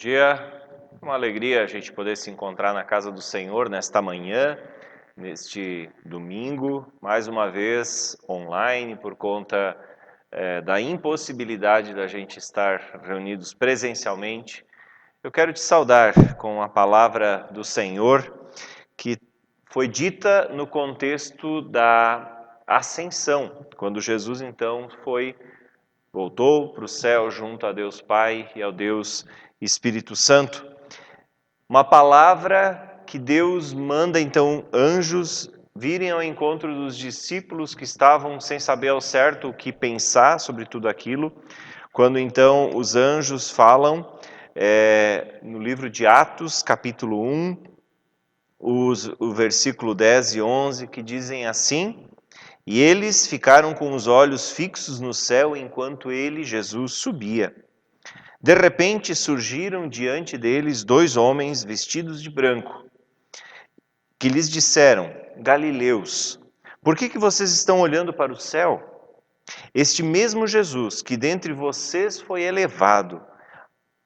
dia, uma alegria a gente poder se encontrar na casa do Senhor nesta manhã, neste domingo, mais uma vez online por conta da impossibilidade da gente estar reunidos presencialmente. Eu quero te saudar com a palavra do Senhor que foi dita no contexto da ascensão, quando Jesus então voltou para o céu junto a Deus Pai e ao Deus Espírito Santo. Uma palavra que Deus manda então anjos virem ao encontro dos discípulos que estavam sem saber ao certo o que pensar sobre tudo aquilo. Quando então os anjos falam no livro de Atos, capítulo 1, o versículo 10 e 11, que dizem assim: E eles ficaram com os olhos fixos no céu enquanto ele, Jesus, subia. De repente surgiram diante deles dois homens vestidos de branco, que lhes disseram: Galileus, por que vocês estão olhando para o céu? Este mesmo Jesus que dentre vocês foi elevado,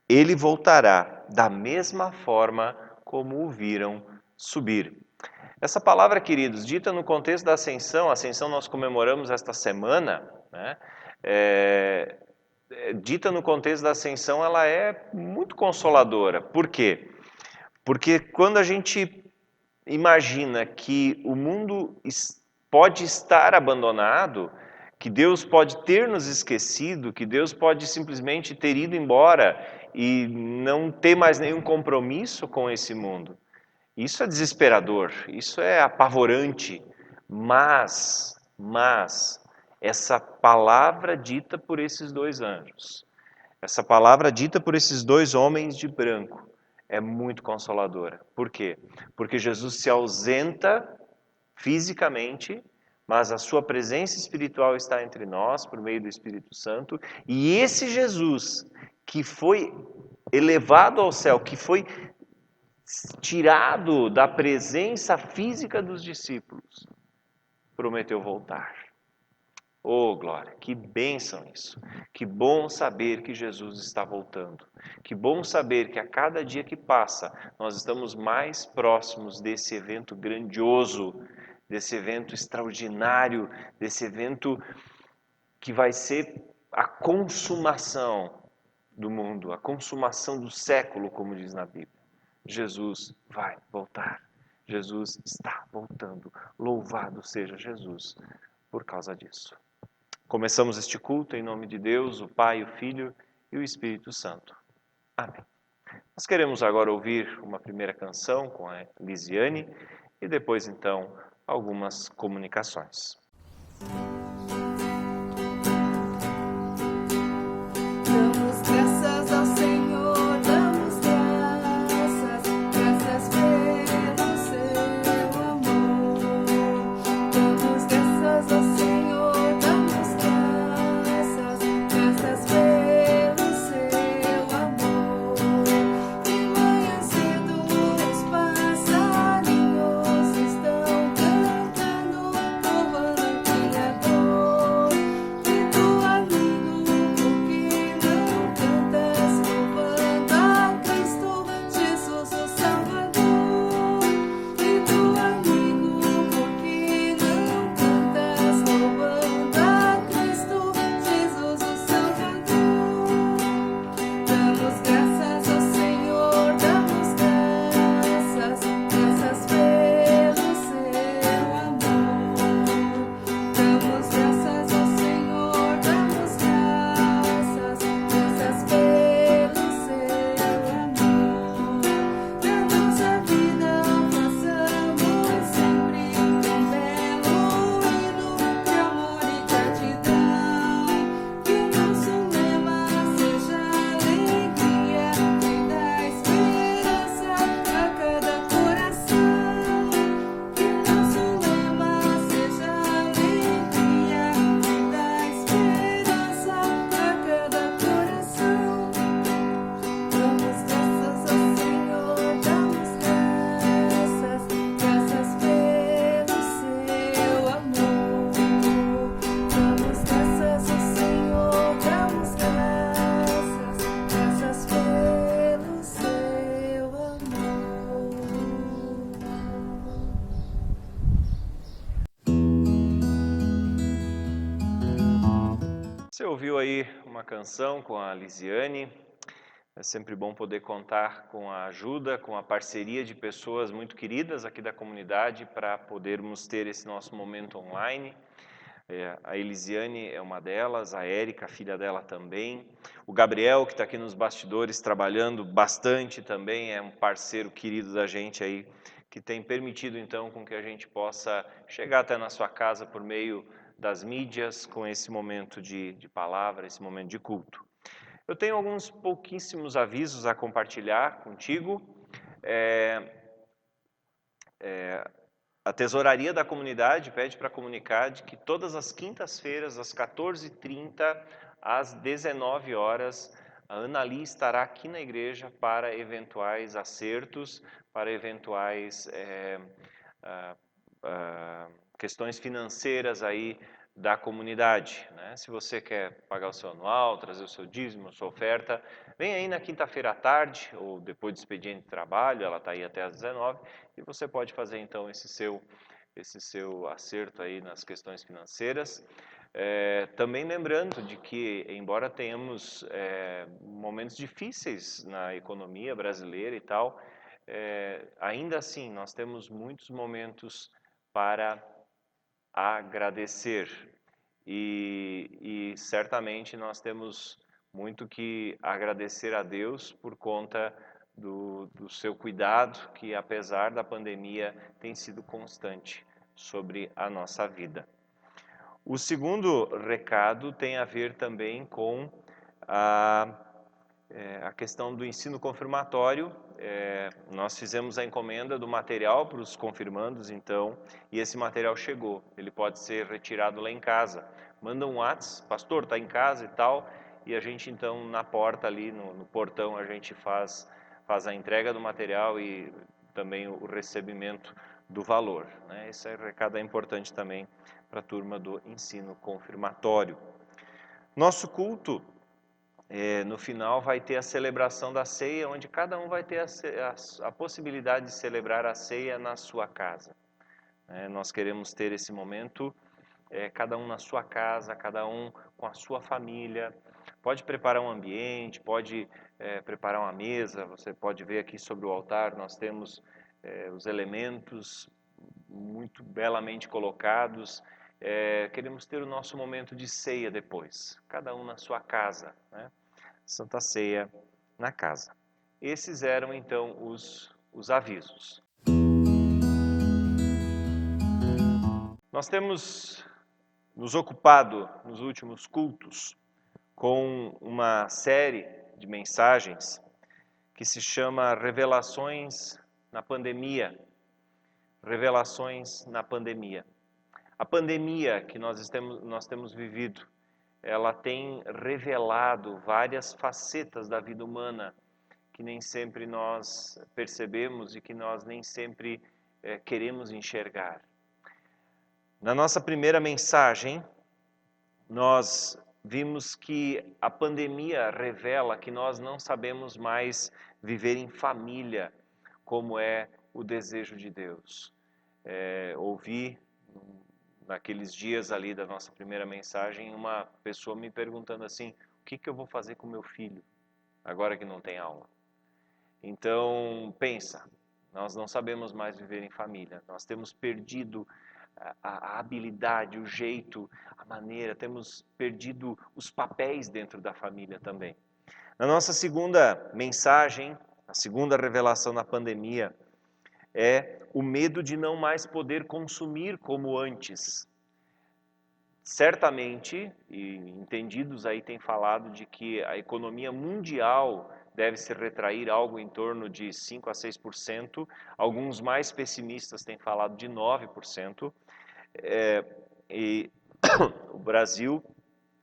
ele voltará da mesma forma como o viram subir. Essa palavra, queridos, dita no contexto da ascensão, a ascensão nós comemoramos esta semana, né? Dita no contexto da ascensão, ela é muito consoladora. Por quê? Porque quando a gente imagina que o mundo pode estar abandonado, que Deus pode ter nos esquecido, que Deus pode simplesmente ter ido embora e não ter mais nenhum compromisso com esse mundo, isso é desesperador, isso é apavorante, mas essa palavra dita por esses dois anjos, essa palavra dita por esses dois homens de branco é muito consoladora. Por quê? Porque Jesus se ausenta fisicamente, mas a sua presença espiritual está entre nós por meio do Espírito Santo, e esse Jesus que foi elevado ao céu, que foi tirado da presença física dos discípulos, prometeu voltar. Oh, glória, que bênção isso. Que bom saber que Jesus está voltando. Que bom saber que a cada dia que passa, nós estamos mais próximos desse evento grandioso, desse evento extraordinário, desse evento que vai ser a consumação do mundo, a consumação do século, como diz na Bíblia. Jesus vai voltar. Jesus está voltando. Louvado seja Jesus por causa disso. Começamos este culto em nome de Deus, o Pai, o Filho e o Espírito Santo. Amém. Nós queremos agora ouvir uma primeira canção com a Lisiane e depois, então, algumas comunicações. ouviu aí uma canção com a Lisiane. É sempre bom poder contar com a ajuda, com a parceria de pessoas muito queridas aqui da comunidade para podermos ter esse nosso momento online. A Elisiane é uma delas, a Érica, a filha dela também. O Gabriel, que está aqui nos bastidores trabalhando bastante também, é um parceiro querido da gente aí, que tem permitido então com que a gente possa chegar até na sua casa por meio das mídias, com esse momento de palavra, esse momento de culto. Eu tenho alguns pouquíssimos avisos a compartilhar contigo. A tesouraria da comunidade pede para comunicar de que todas as quintas-feiras, às 14h30, às 19 horas, a Anali estará aqui na igreja para eventuais acertos, para eventuais questões financeiras aí da comunidade, né? Se você quer pagar o seu anual, trazer o seu dízimo, a sua oferta, vem aí na quinta-feira à tarde, ou depois do expediente de trabalho, ela está aí até às 19, e você pode fazer então esse seu acerto aí nas questões financeiras. Também lembrando de que, embora tenhamos momentos difíceis na economia brasileira e tal, ainda assim nós temos muitos momentos para agradecer e certamente nós temos muito que agradecer a Deus por conta do seu cuidado, que apesar da pandemia tem sido constante sobre a nossa vida. O segundo recado tem a ver também com a questão do ensino confirmatório. Nós fizemos a encomenda do material para os confirmandos, então, e esse material chegou. Ele pode ser retirado lá em casa. Manda um WhatsApp, pastor, está em casa e tal, e a gente então na porta ali, no portão, a gente faz a entrega do material e também o recebimento do valor, né? Esse recado é importante também para a turma do ensino confirmatório. Nosso culto, no final, vai ter a celebração da ceia, onde cada um vai ter a possibilidade de celebrar a ceia na sua casa. Nós queremos ter esse momento, cada um na sua casa, cada um com a sua família. Pode preparar um ambiente, pode preparar uma mesa. Você pode ver aqui sobre o altar, nós temos os elementos muito belamente colocados. Queremos ter o nosso momento de ceia depois, cada um na sua casa, né? Santa Ceia na casa. Esses eram então os avisos. Nós temos nos ocupado nos últimos cultos com uma série de mensagens que se chama Revelações na Pandemia. Revelações na Pandemia. A pandemia que nós temos vivido, ela tem revelado várias facetas da vida humana que nem sempre nós percebemos e que nós nem sempre queremos enxergar. Na nossa primeira mensagem, nós vimos que a pandemia revela que nós não sabemos mais viver em família, como é o desejo de Deus. Ouvi naqueles dias ali da nossa primeira mensagem, uma pessoa me perguntando assim, o que eu vou fazer com meu filho, agora que não tem aula? Então, pensa, nós não sabemos mais viver em família, nós temos perdido a habilidade, o jeito, a maneira, temos perdido os papéis dentro da família também. Na nossa segunda mensagem, a segunda revelação na pandemia, é o medo de não mais poder consumir como antes. Certamente, e entendidos aí têm falado de que a economia mundial deve se retrair algo em torno de 5 a 6%, alguns mais pessimistas têm falado de 9%, e o Brasil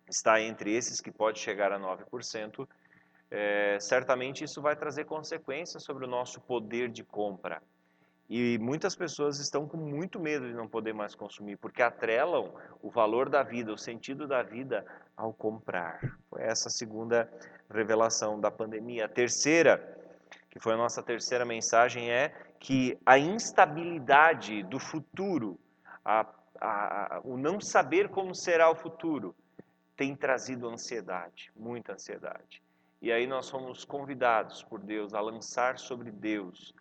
está entre esses que pode chegar a 9%. Certamente isso vai trazer consequências sobre o nosso poder de compra. E muitas pessoas estão com muito medo de não poder mais consumir, porque atrelam o valor da vida, o sentido da vida ao comprar. Foi essa a segunda revelação da pandemia. A terceira, que foi a nossa terceira mensagem, é que a instabilidade do futuro, o não saber como será o futuro, tem trazido ansiedade, muita ansiedade. E aí nós somos convidados por Deus a lançar sobre Deus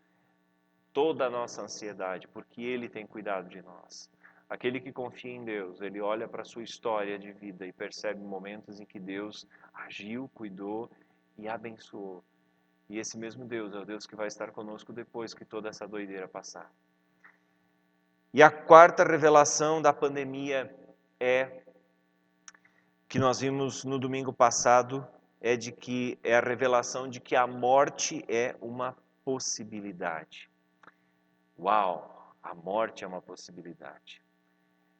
toda a nossa ansiedade, porque Ele tem cuidado de nós. Aquele que confia em Deus, ele olha para a sua história de vida e percebe momentos em que Deus agiu, cuidou e abençoou. E esse mesmo Deus é o Deus que vai estar conosco depois que toda essa doideira passar. E a quarta revelação da pandemia que nós vimos no domingo passado, é a revelação de que a morte é uma possibilidade. Uau, a morte é uma possibilidade.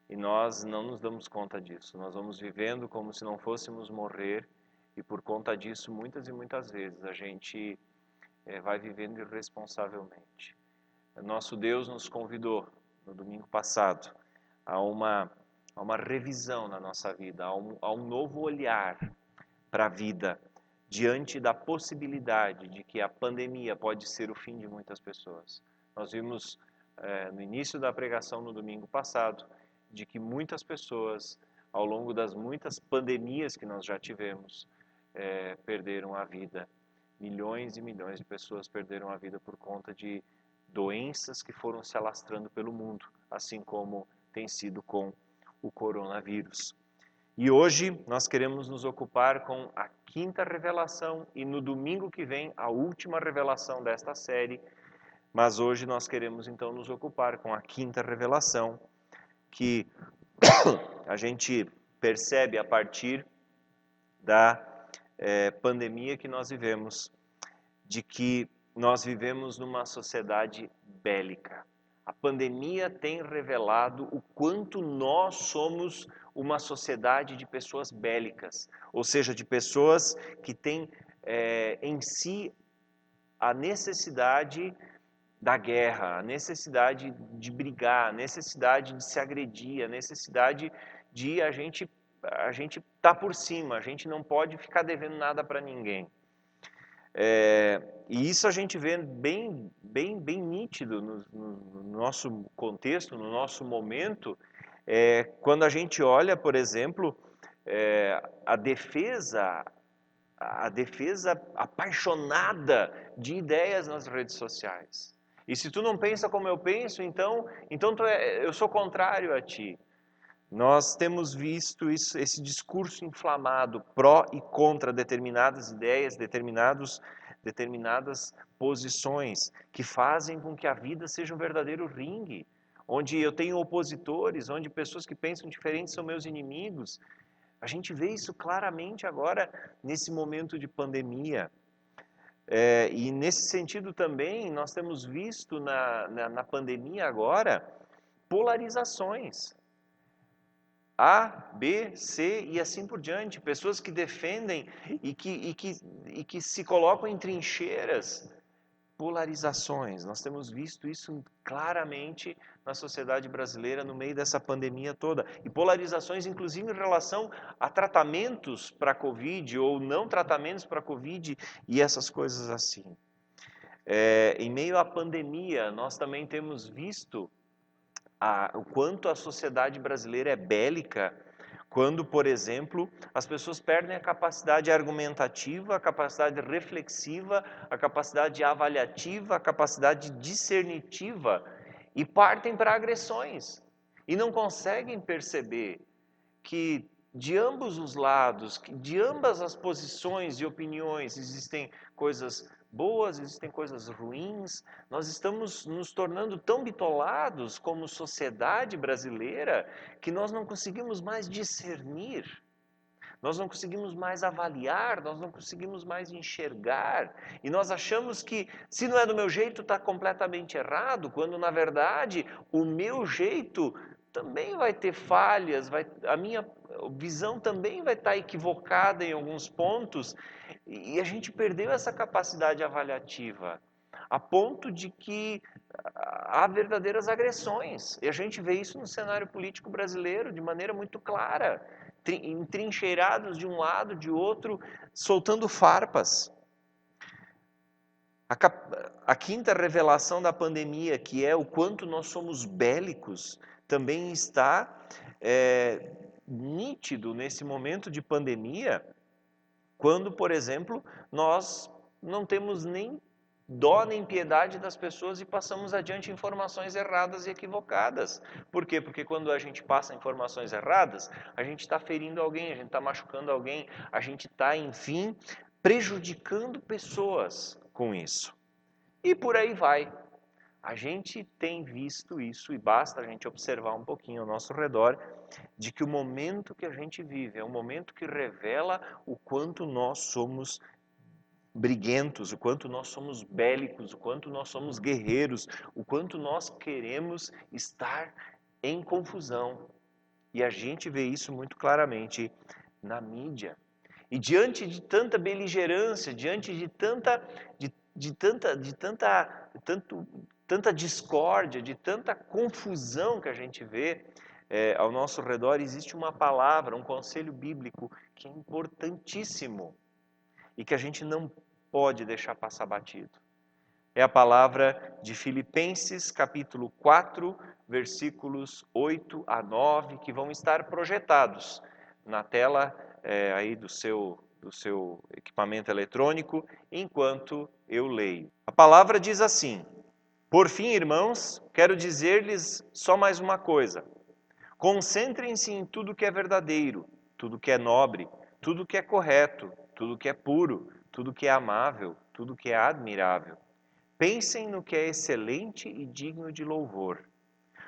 E nós não nos damos conta disso. Nós vamos vivendo como se não fôssemos morrer e por conta disso, muitas e muitas vezes, a gente vai vivendo irresponsavelmente. Nosso Deus nos convidou, no domingo passado, a uma revisão na nossa vida, a um novo olhar para a vida, diante da possibilidade de que a pandemia pode ser o fim de muitas pessoas. Nós vimos no início da pregação no domingo passado, de que muitas pessoas, ao longo das muitas pandemias que nós já tivemos, perderam a vida. Milhões e milhões de pessoas perderam a vida por conta de doenças que foram se alastrando pelo mundo, assim como tem sido com o coronavírus. E hoje nós queremos nos ocupar com a quinta revelação e no domingo que vem a última revelação desta série, mas hoje nós queremos então nos ocupar com a quinta revelação, que a gente percebe a partir da pandemia que nós vivemos, de que nós vivemos numa sociedade bélica. A pandemia tem revelado o quanto nós somos uma sociedade de pessoas bélicas, ou seja, de pessoas que têm em si a necessidade da guerra, a necessidade de brigar, a necessidade de se agredir, a necessidade de a gente tá por cima, a gente não pode ficar devendo nada para ninguém. E isso a gente vê bem nítido no nosso contexto, no nosso momento, quando a gente olha, por exemplo, a defesa apaixonada de ideias nas redes sociais. E se tu não pensa como eu penso, então eu sou contrário a ti. Nós temos visto esse discurso inflamado pró e contra determinadas ideias, determinadas posições que fazem com que a vida seja um verdadeiro ringue, onde eu tenho opositores, onde pessoas que pensam diferente são meus inimigos. A gente vê isso claramente agora nesse momento de pandemia. E nesse sentido também nós temos visto na pandemia agora polarizações. A, B, C e assim por diante. Pessoas que defendem e que se colocam em trincheiras. Polarizações. Nós temos visto isso claramente na sociedade brasileira no meio dessa pandemia toda. E polarizações, inclusive, em relação a tratamentos para a Covid ou não tratamentos para a Covid e essas coisas assim. Em meio à pandemia, nós também temos visto o quanto a sociedade brasileira é bélica quando, por exemplo, as pessoas perdem a capacidade argumentativa, a capacidade reflexiva, a capacidade avaliativa, a capacidade discernitiva e partem para agressões. E não conseguem perceber que de ambos os lados, que de ambas as posições e opiniões existem coisas boas, existem coisas ruins. Nós estamos nos tornando tão bitolados como sociedade brasileira que nós não conseguimos mais discernir, nós não conseguimos mais avaliar, nós não conseguimos mais enxergar. E nós achamos que se não é do meu jeito está completamente errado, quando na verdade o meu jeito também vai ter falhas, a minha visão também vai estar equivocada em alguns pontos, e a gente perdeu essa capacidade avaliativa, a ponto de que há verdadeiras agressões. E a gente vê isso no cenário político brasileiro de maneira muito clara, entrincheirados de um lado, de outro, soltando farpas. A quinta revelação da pandemia, que é o quanto nós somos bélicos, também está nítido nesse momento de pandemia, quando, por exemplo, nós não temos nem dó nem piedade das pessoas e passamos adiante informações erradas e equivocadas. Por quê? Porque quando a gente passa informações erradas, a gente está ferindo alguém, a gente está machucando alguém, a gente está, enfim, prejudicando pessoas com isso. E por aí vai. A gente tem visto isso e basta a gente observar um pouquinho ao nosso redor de que o momento que a gente vive é um momento que revela o quanto nós somos briguentos, o quanto nós somos bélicos, o quanto nós somos guerreiros, o quanto nós queremos estar em confusão. E a gente vê isso muito claramente na mídia. E diante de tanta beligerância, diante de tanta discórdia, de tanta confusão que a gente vê ao nosso redor, existe uma palavra, um conselho bíblico que é importantíssimo e que a gente não pode deixar passar batido. É a palavra de Filipenses, capítulo 4, versículos 8 a 9, que vão estar projetados na tela aí do seu equipamento eletrônico, enquanto eu leio. A palavra diz assim: por fim, irmãos, quero dizer-lhes só mais uma coisa. Concentrem-se em tudo que é verdadeiro, tudo que é nobre, tudo que é correto, tudo que é puro, tudo que é amável, tudo que é admirável. Pensem no que é excelente e digno de louvor.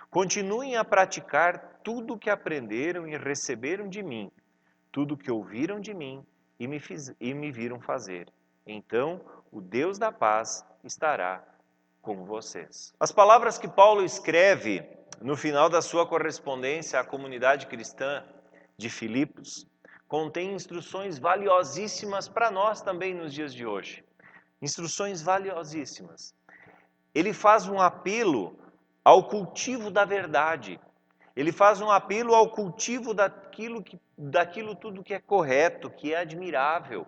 Continuem a praticar tudo o que aprenderam e receberam de mim, tudo o que ouviram de mim e me viram fazer. Então, o Deus da paz estará com vocês. As palavras que Paulo escreve no final da sua correspondência à comunidade cristã de Filipos contém instruções valiosíssimas para nós também nos dias de hoje. Instruções valiosíssimas. Ele faz um apelo ao cultivo da verdade. Ele faz um apelo ao cultivo daquilo tudo que é correto, que é admirável.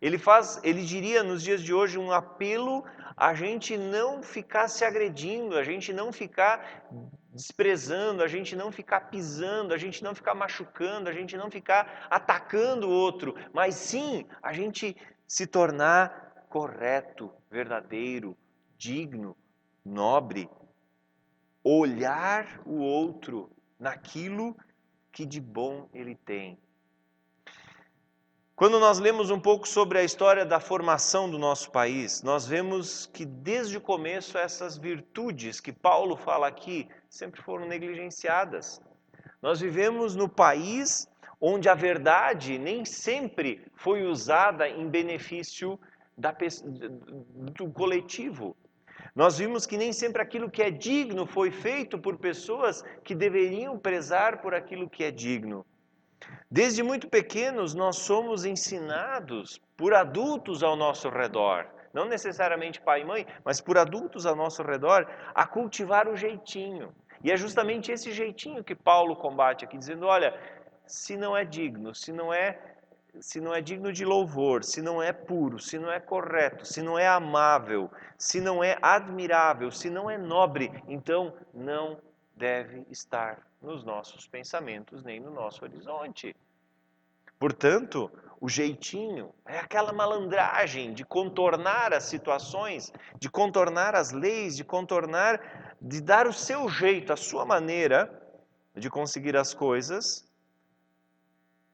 Ele diria nos dias de hoje um apelo a gente não ficar se agredindo, a gente não ficar desprezando, a gente não ficar pisando, a gente não ficar machucando, a gente não ficar atacando o outro, mas sim a gente se tornar correto, verdadeiro, digno, nobre, olhar o outro naquilo que de bom ele tem. Quando nós lemos um pouco sobre a história da formação do nosso país, nós vemos que desde o começo essas virtudes que Paulo fala aqui sempre foram negligenciadas. Nós vivemos no país onde a verdade nem sempre foi usada em benefício do coletivo. Nós vimos que nem sempre aquilo que é digno foi feito por pessoas que deveriam prezar por aquilo que é digno. Desde muito pequenos, nós somos ensinados por adultos ao nosso redor, não necessariamente pai e mãe, mas por adultos ao nosso redor, a cultivar o jeitinho. E é justamente esse jeitinho que Paulo combate aqui, dizendo, olha, se não é digno, se não é digno de louvor, se não é puro, se não é correto, se não é amável, se não é admirável, se não é nobre, então não deve estar nos nossos pensamentos nem no nosso horizonte. Portanto, o jeitinho é aquela malandragem de contornar as situações, de contornar as leis, de dar o seu jeito, a sua maneira de conseguir as coisas.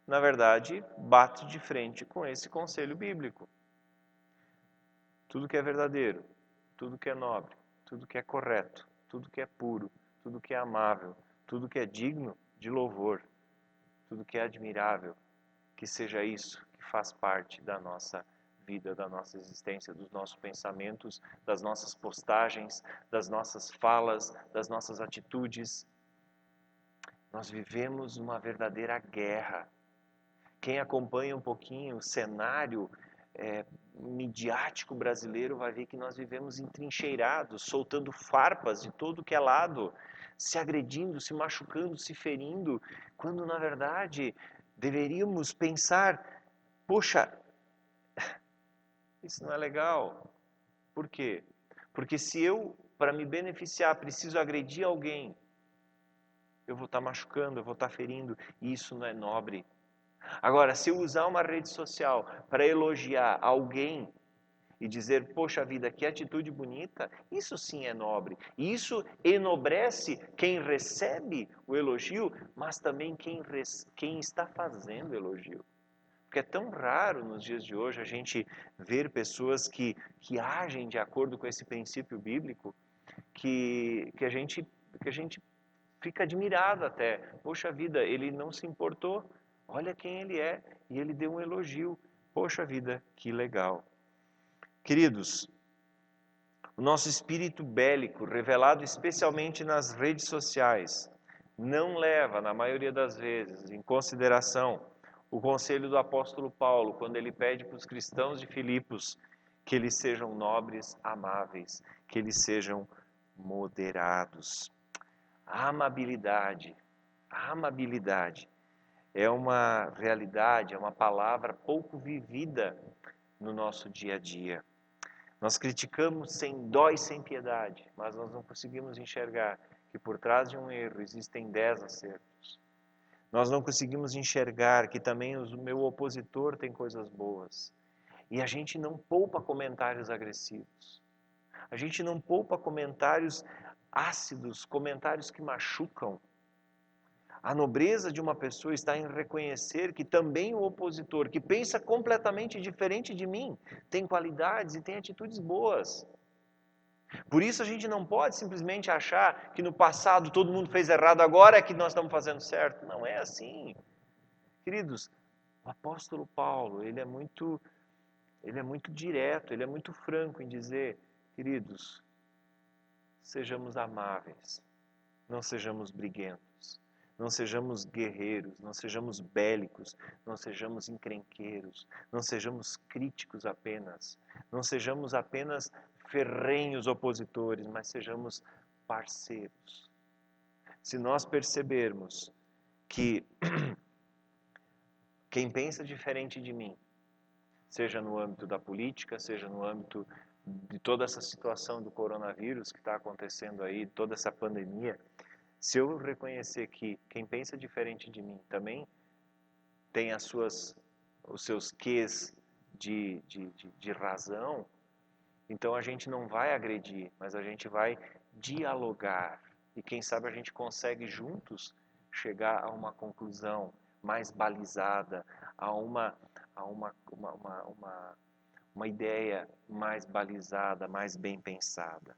Na verdade, bate de frente com esse conselho bíblico. Tudo que é verdadeiro, tudo que é nobre, tudo que é correto, tudo que é puro, tudo que é amável, tudo que é digno de louvor, tudo que é admirável, que seja isso que faz parte da nossa vida, da nossa existência, dos nossos pensamentos, das nossas postagens, das nossas falas, das nossas atitudes. Nós vivemos uma verdadeira guerra. Quem acompanha um pouquinho o cenário midiático brasileiro vai ver que nós vivemos entrincheirados, soltando farpas de todo que é lado, se agredindo, se machucando, se ferindo, quando na verdade deveríamos pensar, poxa, isso não é legal. Por quê? Porque se eu, para me beneficiar, preciso agredir alguém, eu vou estar machucando, eu vou estar ferindo, e isso não é nobre. Agora, se eu usar uma rede social para elogiar alguém e dizer, poxa vida, que atitude bonita, isso sim é nobre. E isso enobrece quem recebe o elogio, mas também quem está fazendo o elogio. Porque é tão raro nos dias de hoje a gente ver pessoas que agem de acordo com esse princípio bíblico, que a gente fica admirado até. Poxa vida, ele não se importou. Olha quem ele é. E ele deu um elogio. Poxa vida, que legal. Queridos, o nosso espírito bélico, revelado especialmente nas redes sociais, não leva, na maioria das vezes, em consideração o conselho do apóstolo Paulo, quando ele pede para os cristãos de Filipos que eles sejam nobres, amáveis, que eles sejam moderados. A amabilidade é uma realidade, é uma palavra pouco vivida no nosso dia a dia. Nós criticamos sem dó e sem piedade, mas nós não conseguimos enxergar que por trás de um erro existem 10 acertos. Nós não conseguimos enxergar que também o meu opositor tem coisas boas. E a gente não poupa comentários agressivos. A gente não poupa comentários ácidos, comentários que machucam. A nobreza de uma pessoa está em reconhecer que também o opositor, que pensa completamente diferente de mim, tem qualidades e tem atitudes boas. Por isso a gente não pode simplesmente achar que no passado todo mundo fez errado, agora é que nós estamos fazendo certo. Não é assim. Queridos, o apóstolo Paulo, ele é muito direto, ele é muito franco em dizer, queridos, sejamos amáveis, não sejamos briguentos, não sejamos guerreiros, não sejamos bélicos, não sejamos encrenqueiros, não sejamos críticos apenas, não sejamos apenas ferrenhos opositores, mas sejamos parceiros. Se nós percebermos que quem pensa diferente de mim, seja no âmbito da política, seja no âmbito de toda essa situação do coronavírus que está acontecendo aí, toda essa pandemia, se eu reconhecer que quem pensa diferente de mim também tem os seus quês de razão, então a gente não vai agredir, mas a gente vai dialogar. E quem sabe a gente consegue juntos chegar a uma conclusão mais balizada, a uma ideia mais balizada, mais bem pensada.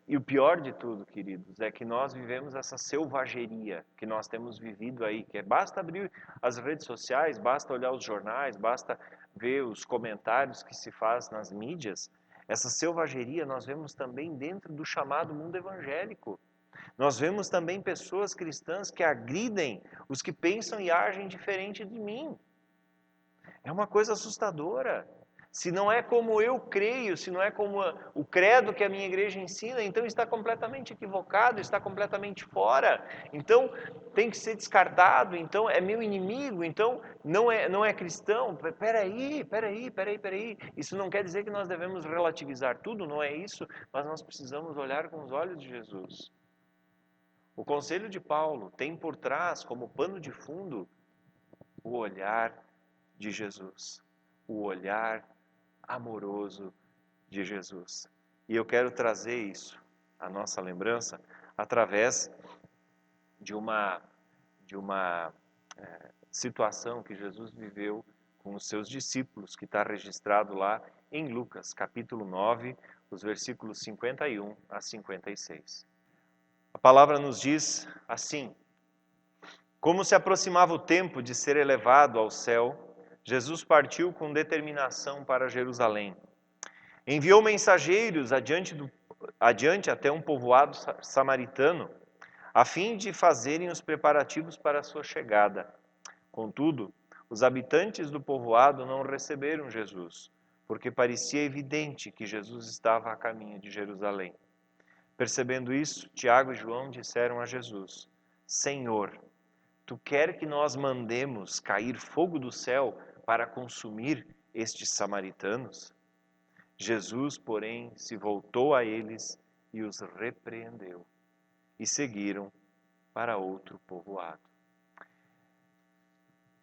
E o pior de tudo, queridos, é que nós vivemos essa selvageria que nós temos vivido aí, que basta abrir as redes sociais, basta olhar os jornais, basta ver os comentários que se faz nas mídias. Essa selvageria nós vemos também dentro do chamado mundo evangélico. Nós vemos também pessoas cristãs que agridem os que pensam e agem diferente de mim. É uma coisa assustadora. Se não é como eu creio, se não é como o credo que a minha igreja ensina, então está completamente equivocado, está completamente fora. Então tem que ser descartado, então é meu inimigo, então não é cristão. Peraí. Isso não quer dizer que nós devemos relativizar tudo, não é isso, mas nós precisamos olhar com os olhos de Jesus. O conselho de Paulo tem por trás, como pano de fundo, o olhar de Jesus, o olhar amoroso de Jesus. E eu quero trazer isso à nossa lembrança através de uma situação que Jesus viveu com os seus discípulos, que está registrado lá em Lucas, capítulo 9, os versículos 51 a 56. A palavra nos diz assim: como se aproximava o tempo de ser elevado ao céu, Jesus partiu com determinação para Jerusalém. Enviou mensageiros adiante até um povoado samaritano, a fim de fazerem os preparativos para a sua chegada. Contudo, os habitantes do povoado não receberam Jesus, porque parecia evidente que Jesus estava a caminho de Jerusalém. Percebendo isso, Tiago e João disseram a Jesus: Senhor, tu quer que nós mandemos cair fogo do céu para consumir estes samaritanos? Jesus, porém, se voltou a eles e os repreendeu. E seguiram para outro povoado.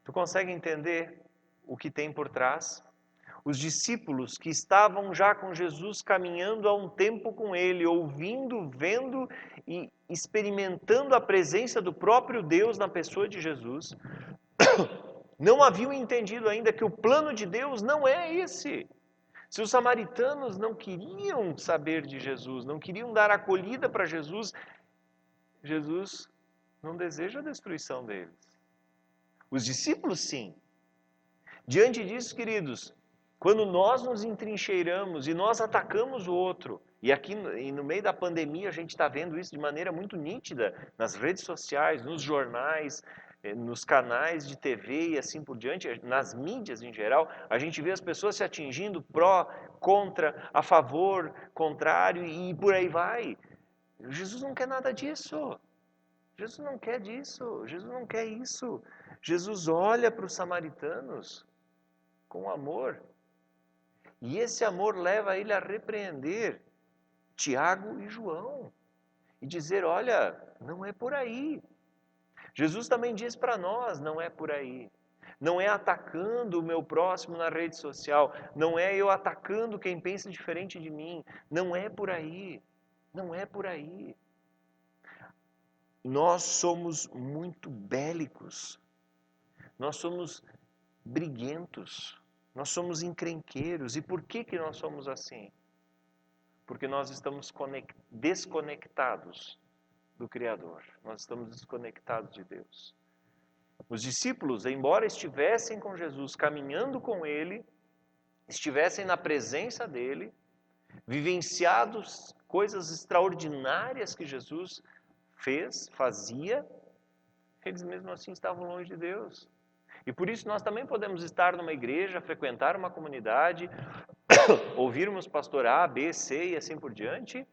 Tu consegue entender o que tem por trás? Os discípulos que estavam já com Jesus, caminhando há um tempo com Ele, ouvindo, vendo e experimentando a presença do próprio Deus na pessoa de Jesus, não haviam entendido ainda que o plano de Deus não é esse. Se os samaritanos não queriam saber de Jesus, não queriam dar acolhida para Jesus, Jesus não deseja a destruição deles. Os discípulos, sim. Diante disso, queridos, quando nós nos entrincheiramos e nós atacamos o outro, e aqui no meio da pandemia a gente está vendo isso de maneira muito nítida, nas redes sociais, nos jornais, nos canais de TV e assim por diante, nas mídias em geral, a gente vê as pessoas se atingindo pró, contra, a favor, contrário e por aí vai. Jesus não quer nada disso. Jesus não quer disso. Jesus não quer isso. Jesus olha para os samaritanos com amor. E esse amor leva ele a repreender Tiago e João. E dizer, olha, não é por aí. Jesus também diz para nós, não é por aí. Não é atacando o meu próximo na rede social. Não é eu atacando quem pensa diferente de mim. Não é por aí. Não é por aí. Nós somos muito bélicos. Nós somos briguentos. Nós somos encrenqueiros. E por que nós somos assim? Porque nós estamos desconectados do Criador. Nós estamos desconectados de Deus. Os discípulos, embora estivessem com Jesus, caminhando com Ele, estivessem na presença dEle, vivenciados coisas extraordinárias que Jesus fazia, eles mesmo assim estavam longe de Deus. E por isso nós também podemos estar numa igreja, frequentar uma comunidade, ouvirmos pastor A, B, C e assim por diante,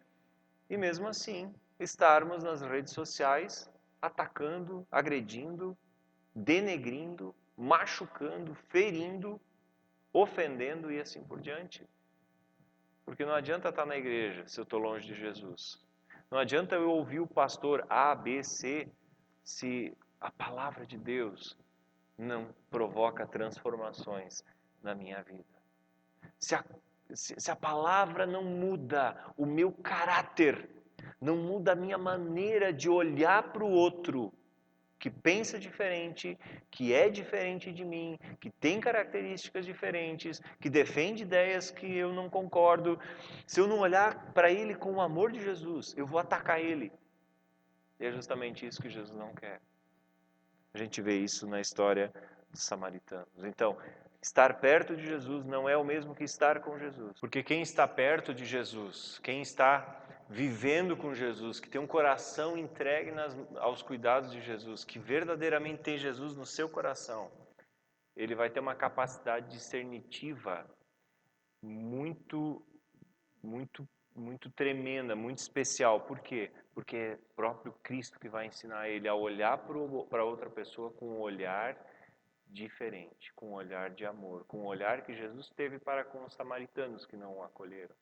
e mesmo assim estarmos nas redes sociais atacando, agredindo, denegrindo, machucando, ferindo, ofendendo e assim por diante. Porque não adianta estar na igreja se eu estou longe de Jesus. Não adianta eu ouvir o pastor A, B, C, se a palavra de Deus não provoca transformações na minha vida. Se a palavra não muda o meu caráter, não muda a minha maneira de olhar para o outro, que pensa diferente, que é diferente de mim, que tem características diferentes, que defende ideias que eu não concordo, se eu não olhar para ele com o amor de Jesus, eu vou atacar ele. E é justamente isso que Jesus não quer. A gente vê isso na história dos samaritanos. Então, estar perto de Jesus não é o mesmo que estar com Jesus. Porque quem está perto de Jesus, quem está vivendo com Jesus, que tem um coração entregue aos cuidados de Jesus, que verdadeiramente tem Jesus no seu coração, ele vai ter uma capacidade discernitiva muito tremenda, muito especial. Por quê? Porque é o próprio Cristo que vai ensinar ele a olhar para outra pessoa com um olhar diferente, com um olhar de amor, com um olhar que Jesus teve para com os samaritanos que não o acolheram,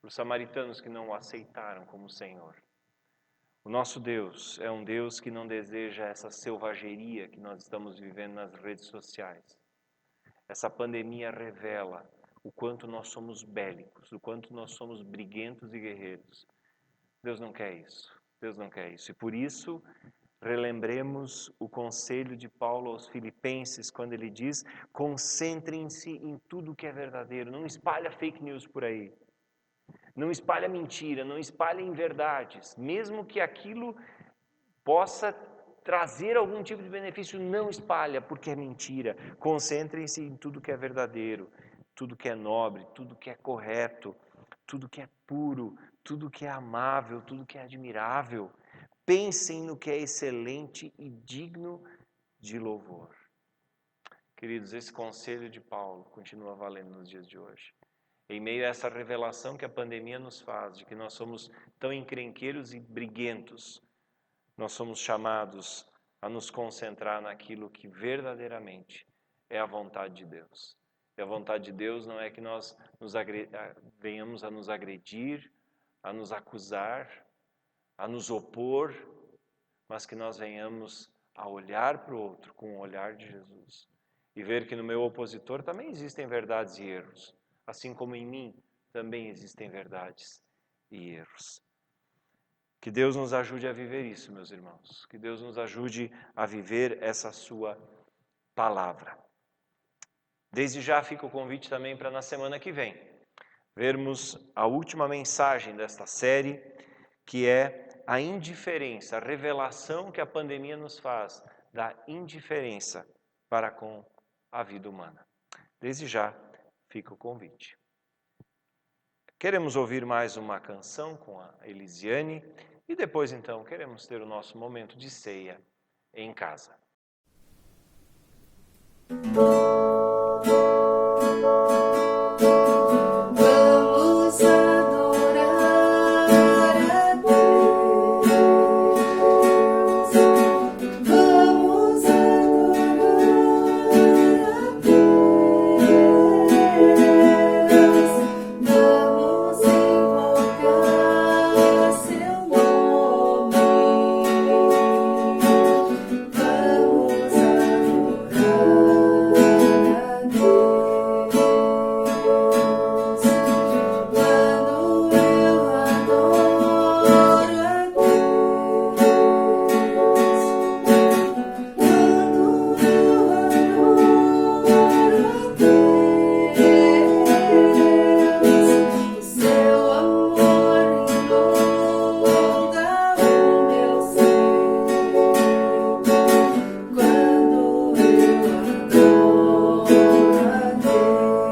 os samaritanos que não o aceitaram como Senhor. O nosso Deus é um Deus que não deseja essa selvageria que nós estamos vivendo nas redes sociais. Essa pandemia revela o quanto nós somos bélicos, o quanto nós somos briguentos e guerreiros. Deus não quer isso. Deus não quer isso. E por isso, relembremos o conselho de Paulo aos Filipenses, quando ele diz: concentrem-se em tudo que é verdadeiro. Não espalha fake news por aí. Não espalha mentira, não espalha inverdades. Mesmo que aquilo possa trazer algum tipo de benefício, não espalha, porque é mentira. Concentrem-se em tudo que é verdadeiro, tudo que é nobre, tudo que é correto, tudo que é puro, tudo que é amável, tudo que é admirável. Pensem no que é excelente e digno de louvor. Queridos, esse conselho de Paulo continua valendo nos dias de hoje. Em meio a essa revelação que a pandemia nos faz, de que nós somos tão encrenqueiros e briguentos, nós somos chamados a nos concentrar naquilo que verdadeiramente é a vontade de Deus. E a vontade de Deus não é que nós venhamos a nos agredir, a nos acusar, a nos opor mas que nós venhamos a olhar para o outro com o olhar de Jesus e ver que no meu opositor também existem verdades e erros, assim como em mim também existem verdades e erros. Que Deus nos ajude a viver isso, meus irmãos. Que Deus nos ajude a viver essa sua palavra. Desde já fica o convite também para na semana que vem vermos a última mensagem desta série, que é a indiferença, a revelação que a pandemia nos faz da indiferença para com a vida humana. Desde já fica o convite. Queremos ouvir mais uma canção com a Elisiane e depois então queremos ter o nosso momento de ceia em casa. Vamos adorar a Deus. Vamos adorar a Deus. Vamos invocar seu nome. Vamos adorar a Deus. Quando eu adoro a Deus, quando eu adoro a Deus, o seu amor inunda o meu ser. Quando eu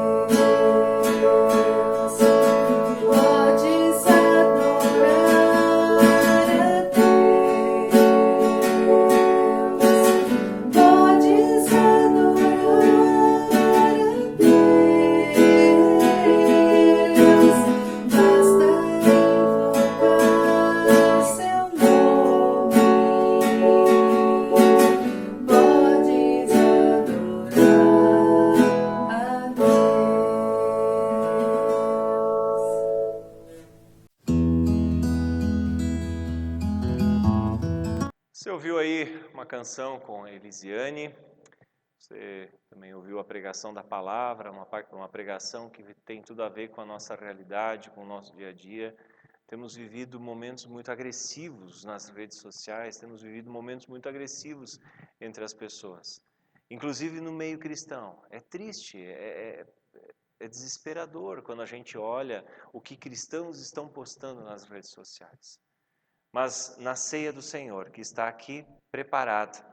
adoro a Deus, podes adorar a Deus, podes adorar a Deus, basta invocar seu nome. Podes adorar a Deus. Você ouviu aí uma canção com a Elisiane, você também ouviu a pregação da palavra, uma pregação que tem tudo a ver com a nossa realidade, com o nosso dia a dia. Temos vivido momentos muito agressivos nas redes sociais, temos vivido momentos muito agressivos entre as pessoas, inclusive no meio cristão. É triste, é desesperador quando a gente olha o que cristãos estão postando nas redes sociais. Mas na ceia do Senhor, que está aqui preparada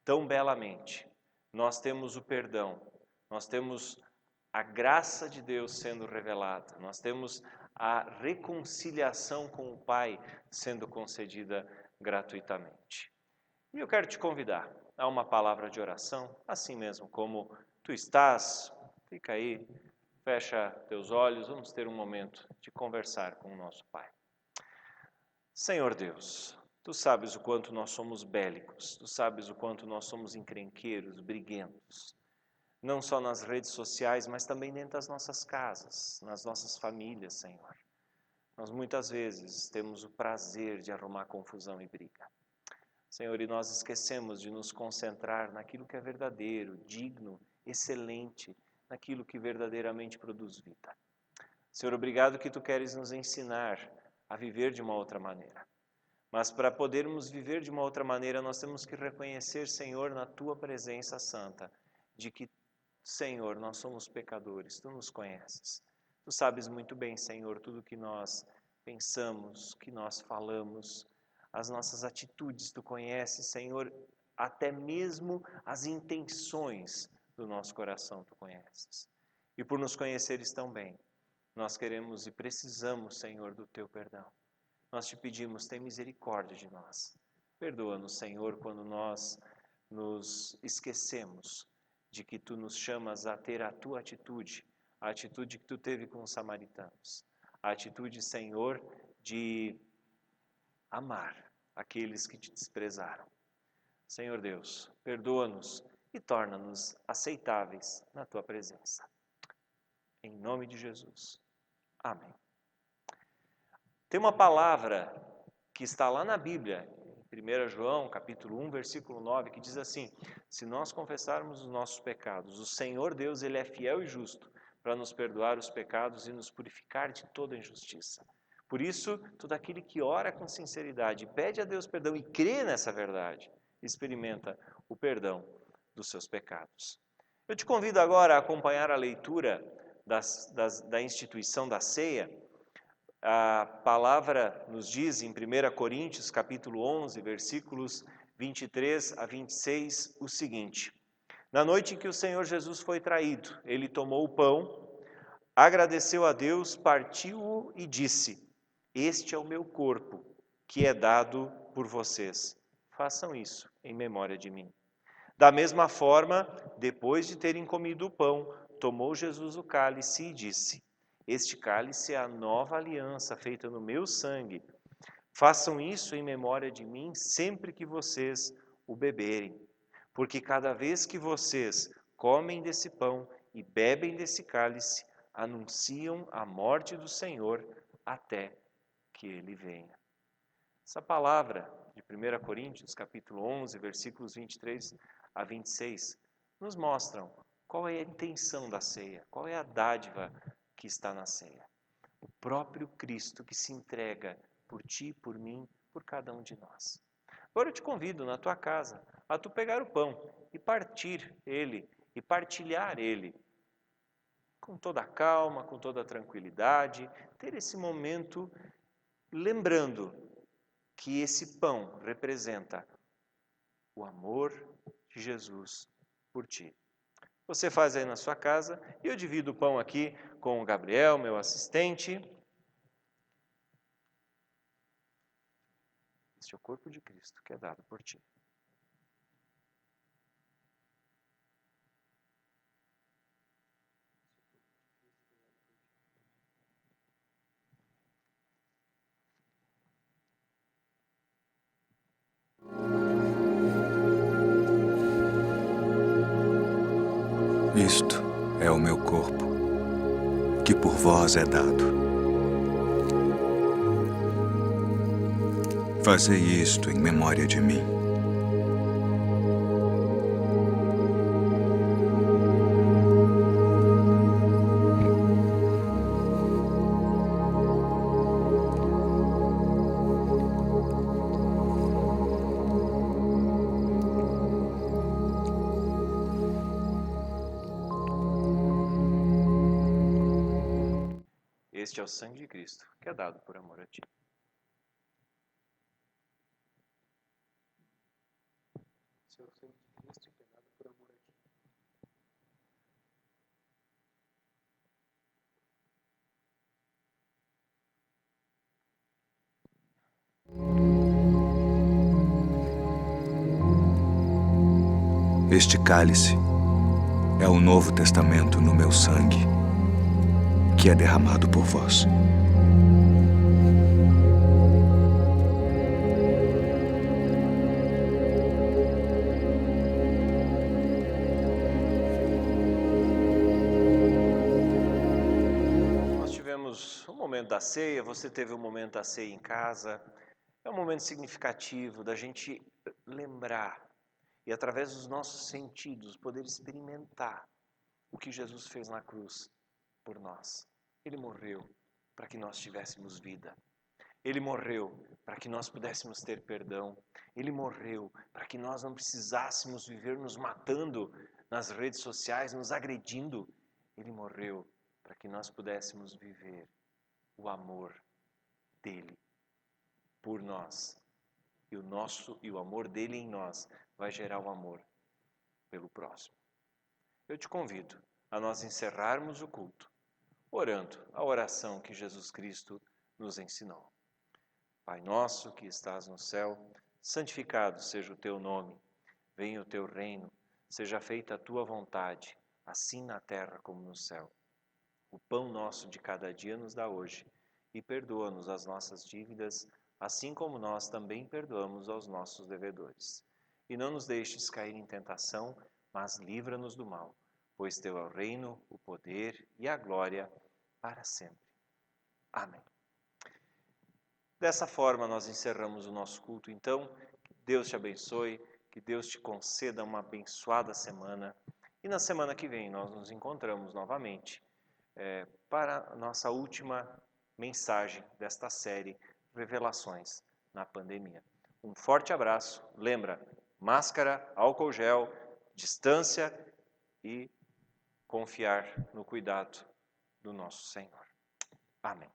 tão belamente, nós temos o perdão, nós temos a graça de Deus sendo revelada, nós temos a reconciliação com o Pai sendo concedida gratuitamente. E eu quero te convidar a uma palavra de oração, assim mesmo como tu estás, fica aí, fecha teus olhos, vamos ter um momento de conversar com o nosso Pai. Senhor Deus, Tu sabes o quanto nós somos bélicos, Tu sabes o quanto nós somos encrenqueiros, briguentos, não só nas redes sociais, mas também dentro das nossas casas, nas nossas famílias, Senhor. Nós muitas vezes temos o prazer de arrumar confusão e briga. Senhor, e nós esquecemos de nos concentrar naquilo que é verdadeiro, digno, excelente, naquilo que verdadeiramente produz vida. Senhor, obrigado que Tu queres nos ensinar a viver de uma outra maneira. Mas para podermos viver de uma outra maneira, nós temos que reconhecer, Senhor, na Tua presença santa, de que, Senhor, nós somos pecadores, Tu nos conheces. Tu sabes muito bem, Senhor, tudo que nós pensamos, que nós falamos, as nossas atitudes, Tu conheces, Senhor, até mesmo as intenções do nosso coração, Tu conheces. E por nos conheceres tão bem, nós queremos e precisamos, Senhor, do Teu perdão. Nós te pedimos, tem misericórdia de nós. Perdoa-nos, Senhor, quando nós nos esquecemos de que Tu nos chamas a ter a Tua atitude, a atitude que Tu teve com os samaritanos, a atitude, Senhor, de amar aqueles que Te desprezaram. Senhor Deus, perdoa-nos e torna-nos aceitáveis na Tua presença. Em nome de Jesus. Amém. Tem uma palavra que está lá na Bíblia, 1 João, capítulo 1, versículo 9, que diz assim: se nós confessarmos os nossos pecados, o Senhor Deus, Ele é fiel e justo para nos perdoar os pecados e nos purificar de toda injustiça. Por isso, todo aquele que ora com sinceridade, pede a Deus perdão e crê nessa verdade, experimenta o perdão dos seus pecados. Eu te convido agora a acompanhar a leitura da instituição da ceia. A palavra nos diz em 1 Coríntios, capítulo 11, versículos 23 a 26, o seguinte: na noite em que o Senhor Jesus foi traído, ele tomou o pão, agradeceu a Deus, partiu-o e disse: este é o meu corpo, que é dado por vocês. Façam isso em memória de mim. Da mesma forma, depois de terem comido o pão, tomou Jesus o cálice e disse: este cálice é a nova aliança feita no meu sangue. Façam isso em memória de mim sempre que vocês o beberem. Porque cada vez que vocês comem desse pão e bebem desse cálice, anunciam a morte do Senhor até que ele venha. Essa palavra de 1 Coríntios, capítulo 11, versículos 23 a 26, nos mostram qual é a intenção da ceia, qual é a dádiva que está na ceia. O próprio Cristo que se entrega por ti, por mim, por cada um de nós. Agora eu te convido na tua casa a tu pegar o pão e partir ele e partilhar ele com toda a calma, com toda a tranquilidade, ter esse momento lembrando que esse pão representa o amor de Jesus por ti. Você faz aí na sua casa e eu divido o pão aqui com o Gabriel, meu assistente. Este é o corpo de Cristo que é dado por ti. Isto é o meu corpo, que por vós é dado. Fazei isto em memória de mim. Este é o sangue de Cristo, que é dado por amor a ti. Este é o sangue de Cristo, que é dado por amor a ti. Este cálice é o Novo Testamento no meu sangue, que é derramado por vós. Nós tivemos um momento da ceia, você teve um momento da ceia em casa. É um momento significativo da gente lembrar e, através dos nossos sentidos, poder experimentar o que Jesus fez na cruz por nós. Ele morreu para que nós tivéssemos vida. Ele morreu para que nós pudéssemos ter perdão. Ele morreu para que nós não precisássemos viver nos matando nas redes sociais, nos agredindo. Ele morreu para que nós pudéssemos viver o amor dele por nós. E o amor dele em nós vai gerar o amor pelo próximo. Eu te convido a nós encerrarmos o culto orando a oração que Jesus Cristo nos ensinou. Pai nosso que estás no céu, santificado seja o teu nome. Venha o teu reino, seja feita a tua vontade, assim na terra como no céu. O pão nosso de cada dia nos dá hoje e perdoa-nos as nossas dívidas, assim como nós também perdoamos aos nossos devedores. E não nos deixes cair em tentação, mas livra-nos do mal, pois teu é o reino, o poder e a glória para sempre. Amém. Dessa forma nós encerramos o nosso culto, então, Deus te abençoe, que Deus te conceda uma abençoada semana. E na semana que vem nós nos encontramos novamente para a nossa última mensagem desta série Revelações na Pandemia. Um forte abraço. Lembra, máscara, álcool gel, distância e confiar no cuidado do nosso Senhor. Amém.